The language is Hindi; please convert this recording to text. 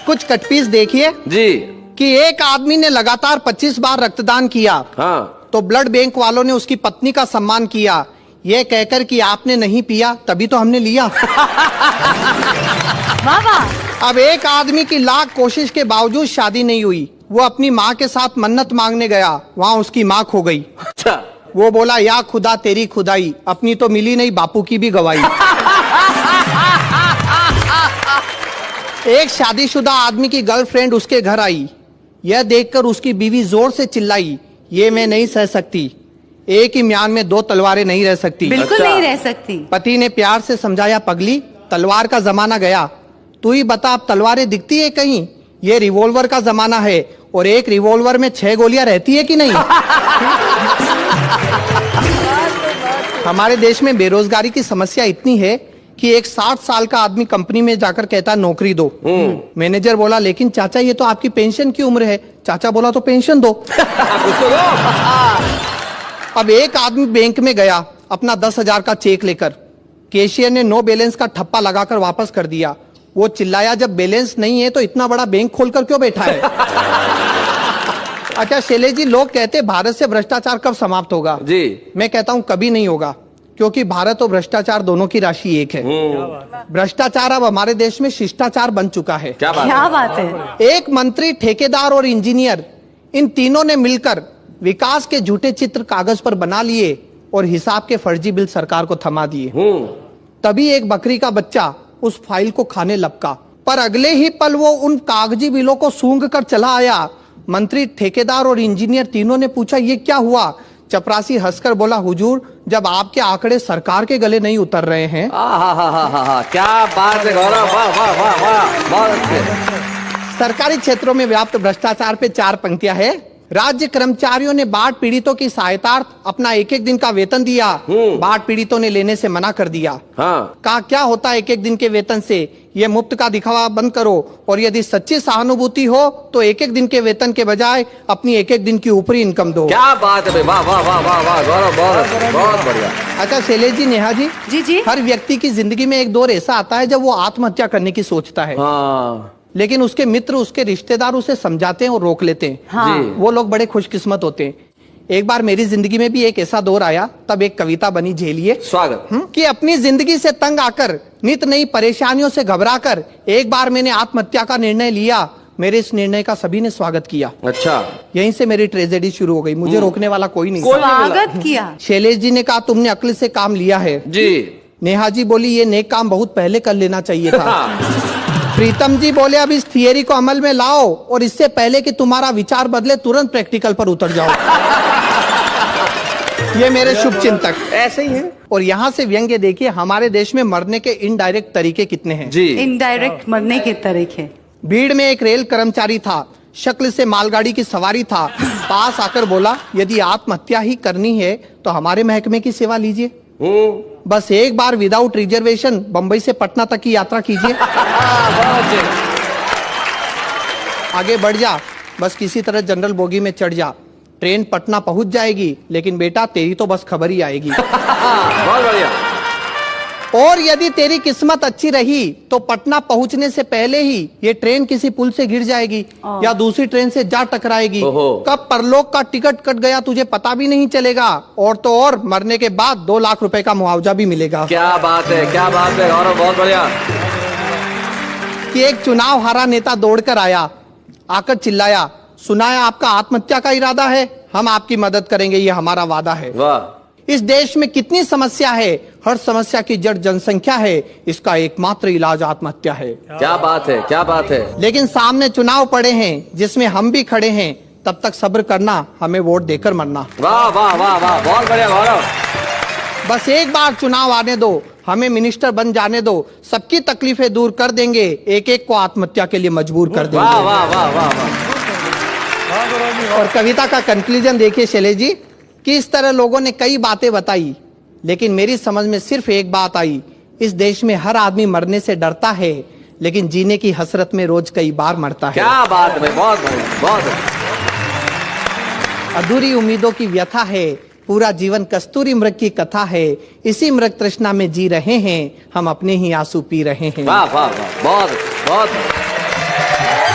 कुछ कटपीस देखिए जी कि एक आदमी ने लगातार 25 बार रक्तदान किया। हाँ तो ब्लड बैंक वालों ने उसकी पत्नी का सम्मान किया, ये कहकर कि आपने नहीं पिया तभी तो हमने लिया। अब एक आदमी की लाख कोशिश के बावजूद शादी नहीं हुई, वो अपनी माँ के साथ मन्नत मांगने गया, वहाँ उसकी माँ खो गई। अच्छा वो बोला या खुदा तेरी खुदाई, अपनी तो मिली नहीं बापू की भी गवाही। एक शादीशुदा आदमी की गर्लफ्रेंड उसके घर आई, यह देखकर उसकी बीवी जोर से चिल्लाई, ये मैं नहीं सह सकती, एक ही म्यान में दो तलवारें नहीं रह सकती। बिल्कुल नहीं रह सकती। पति ने प्यार से समझाया, पगली तलवार का जमाना गया, तू ही बता अब तलवारें दिखती है कहीं, ये रिवॉल्वर का जमाना है और एक रिवॉल्वर में 6 गोलियां रहती है कि नहीं। हमारे देश में बेरोजगारी की समस्या इतनी है कि एक 60 साल का आदमी कंपनी में जाकर कहता है नौकरी दो। मैनेजर बोला लेकिन चाचा ये तो आपकी पेंशन की उम्र है। चाचा बोला तो पेंशन दो। अब एक आदमी बैंक में गया अपना 10,000 का चेक लेकर, कैशियर ने नो बैलेंस का ठप्पा लगाकर वापस कर दिया। वो चिल्लाया जब बैलेंस नहीं है तो इतना बड़ा बैंक खोलकर क्यों बैठा है। अच्छा शैलेश जी, लोग कहते भारत से भ्रष्टाचार कब समाप्त होगा जी, मैं कहता हूं कभी नहीं होगा, क्योंकि भारत और भ्रष्टाचार दोनों की राशि एक है। भ्रष्टाचार अब हमारे देश में शिष्टाचार बन चुका है। क्या बात है। एक मंत्री, ठेकेदार और इंजीनियर, इन तीनों ने मिलकर विकास के झूठे चित्र कागज पर बना लिए और हिसाब के फर्जी बिल सरकार को थमा दिए। तभी एक बकरी का बच्चा उस फाइल को खाने लपका, पर अगले ही पल वो उन कागजी बिलों को सूंघ कर चला आया। मंत्री, ठेकेदार और इंजीनियर तीनों ने पूछा ये क्या हुआ। चपरासी हंसकर बोला, हुजूर जब आपके आंकड़े सरकार के गले नहीं उतर रहे हैं। क्या बात है गौरव, वाह वाह वाह वाह, बहुत अच्छे। सरकारी क्षेत्रों में व्याप्त भ्रष्टाचार पे 4 पंक्तियां है। राज्य कर्मचारियों ने बाढ़ पीड़ितों की सहायतार्थ अपना 1-1 दिन का वेतन दिया, बाढ़ पीड़ितों ने लेने से मना कर दिया। कहा क्या होता है 1-1 दिन के वेतन से, ये मुफ्त का दिखावा बंद करो और यदि सच्ची सहानुभूति हो तो 1-1 दिन के वेतन के बजाय अपनी 1-1 दिन की ऊपरी इनकम दो। क्या बात है, वाह वाह वाह वाह वाह गौरव, बहुत बहुत बढ़िया। अच्छा शैलेश जी, नेहा जी, जी हर व्यक्ति की जिंदगी में एक दौर ऐसा आता है जब वो आत्महत्या करने की सोचता है। लेकिन उसके मित्र, उसके रिश्तेदार उसे समझाते हैं और रोक लेते हैं। हाँ। वो लोग बड़े खुशकिस्मत होते हैं। एक बार मेरी जिंदगी में भी एक ऐसा दौर आया, तब एक कविता बनी, झेलिए। स्वागत। कि अपनी जिंदगी से तंग आकर, नित नई परेशानियों से घबराकर एक बार मैंने आत्महत्या का निर्णय लिया। मेरे इस निर्णय का सभी ने स्वागत किया। अच्छा, यहीं से मेरी ट्रेजेडी शुरू हो गई, मुझे रोकने वाला कोई नहीं। स्वागत किया। शैलेश जी ने कहा तुमने अक्ल से काम लिया है जी। नेहा जी बोली ये नेक काम बहुत पहले कर लेना चाहिए था। प्रीतम जी बोले अब इस थियरी को अमल में लाओ और इससे पहले कि तुम्हारा विचार बदले तुरंत प्रैक्टिकल पर उतर जाओ। ये मेरे शुभ चिंतक ऐसे ही है। और यहाँ से व्यंग्य देखिए, हमारे देश में मरने के इनडायरेक्ट तरीके कितने हैं। जी, इनडायरेक्ट मरने के तरीके। भीड़ में एक रेल कर्मचारी था, शक्ल से मालगाड़ी की सवारी था। पास आकर बोला यदि आत्महत्या ही करनी है तो हमारे महकमे की सेवा लीजिए, बस एक बार विदाउट रिजर्वेशन बंबई से पटना तक की यात्रा कीजिए। आगे बढ़ जा, बस किसी तरह जनरल बोगी में चढ़ जा, ट्रेन पटना पहुंच जाएगी, लेकिन बेटा तेरी तो बस खबर ही आएगी। बहुत बढ़िया। और यदि तेरी किस्मत अच्छी रही तो पटना पहुंचने से पहले ही ये ट्रेन किसी पुल से गिर जाएगी या दूसरी ट्रेन से जा टकराएगी। कब परलोक का टिकट कट गया तुझे पता भी नहीं चलेगा। और तो और मरने के बाद 2 लाख रुपए का मुआवजा भी मिलेगा। क्या बात है, क्या बात है गौरव, बहुत बढ़िया। कि एक चुनाव हारा नेता दौड़कर आया, आकर चिल्लाया, सुना है आपका आत्महत्या का इरादा है, हम आपकी मदद करेंगे, ये हमारा वादा है। वाह। इस देश में कितनी समस्या है, हर समस्या की जड़ जनसंख्या है, इसका एकमात्र इलाज आत्महत्या है। क्या बात है, क्या बात है। लेकिन सामने चुनाव पड़े हैं जिसमें हम भी खड़े हैं, तब तक सब्र करना, हमें वोट देकर मरना। वाह वाह वाह वाह, बहुत बढ़िया गौरव। बस एक बार चुनाव आने दो, हमें मिनिस्टर बन जाने दो, सबकी तकलीफें दूर कर देंगे, एक एक को आत्महत्या के लिए मजबूर कर देंगे। वाह वाह वाह वाह वाह। और कविता का कंक्लूजन देखिए शैलेश जी, कि इस तरह लोगों ने कई बातें बताई, लेकिन मेरी समझ में सिर्फ एक बात आई, इस देश में हर आदमी मरने से डरता है, लेकिन जीने की हसरत में रोज कई बार मरता है। क्या बात है, बहुत बढ़िया, बहुत। अधूरी उम्मीदों की व्यथा है, पूरा जीवन कस्तूरी मृग की कथा है, इसी मृग तृष्णा में जी रहे हैं, हम अपने ही आंसू पी रहे हैं। वाह वाह वाह, बहुत बहुत। है